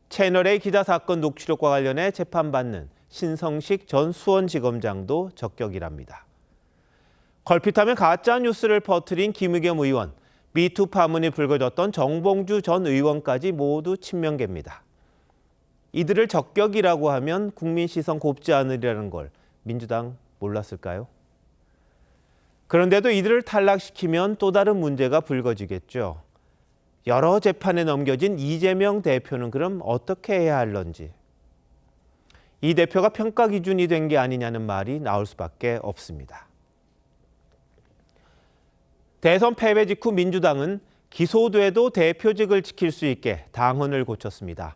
S10: 채널A 기자 사건 녹취록과 관련해 재판받는 신성식 전 수원지검장도 적격이랍니다. 걸핏하면 가짜 뉴스를 퍼뜨린 김의겸 의원, 미투 파문이 불거졌던 정봉주 전 의원까지 모두 친명계입니다. 이들을 적격이라고 하면 국민 시선 곱지 않으리라는 걸 민주당 몰랐을까요? 그런데도 이들을 탈락시키면 또 다른 문제가 불거지겠죠. 여러 재판에 넘겨진 이재명 대표는 그럼 어떻게 해야 할런지. 이 대표가 평가 기준이 된 게 아니냐는 말이 나올 수밖에 없습니다. 대선 패배 직후 민주당은 기소돼도 대표직을 지킬 수 있게 당헌을 고쳤습니다.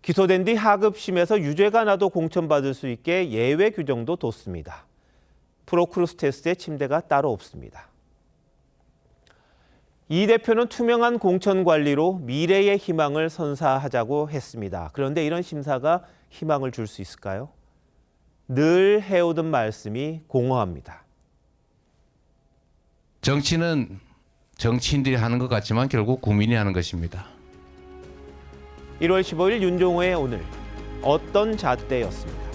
S10: 기소된 뒤 하급심에서 유죄가 나도 공천받을 수 있게 예외 규정도 뒀습니다. 프로크루스테스의 침대가 따로 없습니다. 이 대표는 투명한 공천 관리로 미래의 희망을 선사하자고 했습니다. 그런데 이런 심사가 희망을 줄 수 있을까요? 늘 해오던 말씀이 공허합니다.
S4: 정치는 정치인들이 하는 것 같지만 결국 국민이 하는 것입니다.
S10: 1월 15일 윤종호의 오늘 어떤 잣대였습니다.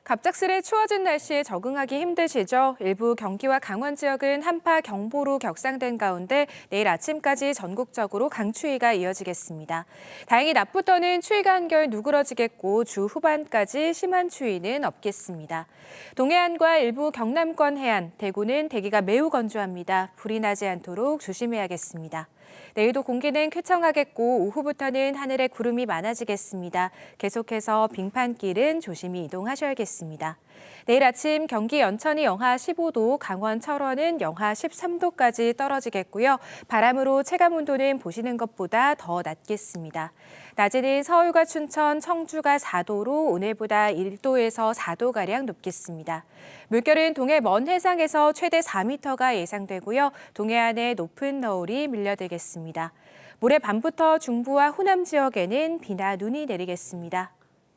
S20: 갑작스레 추워진 날씨에 적응하기 힘드시죠? 일부 경기와 강원 지역은 한파 경보로 격상된 가운데 내일 아침까지 전국적으로 강추위가 이어지겠습니다. 다행히 낮부터는 추위가 한결 누그러지겠고 주 후반까지 심한 추위는 없겠습니다. 동해안과 일부 경남권 해안, 대구는 대기가 매우 건조합니다. 불이 나지 않도록 조심해야겠습니다. 내일도 공기는 쾌청하겠고 오후부터는 하늘에 구름이 많아지겠습니다. 계속해서 빙판길은 조심히 이동하셔야겠습니다. 내일 아침 경기 연천이 영하 15도, 강원 철원은 영하 13도까지 떨어지겠고요. 바람으로 체감온도는 보시는 것보다 더 낮겠습니다. 낮에는 서울과 춘천, 청주가 4도로 오늘보다 1도에서 4도가량 높겠습니다. 물결은 동해 먼 해상에서 최대 4m가 예상되고요. 동해안에 높은 너울이 밀려들겠습니다. 모레 밤부터 중부와 호남 지역에는 비나 눈이 내리겠습니다.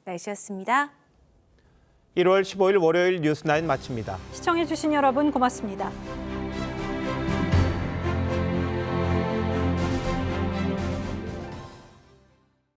S20: 날씨였습니다.
S10: 1월 15일 월요일 뉴스9 마칩니다.
S11: 시청해주신 여러분 고맙습니다.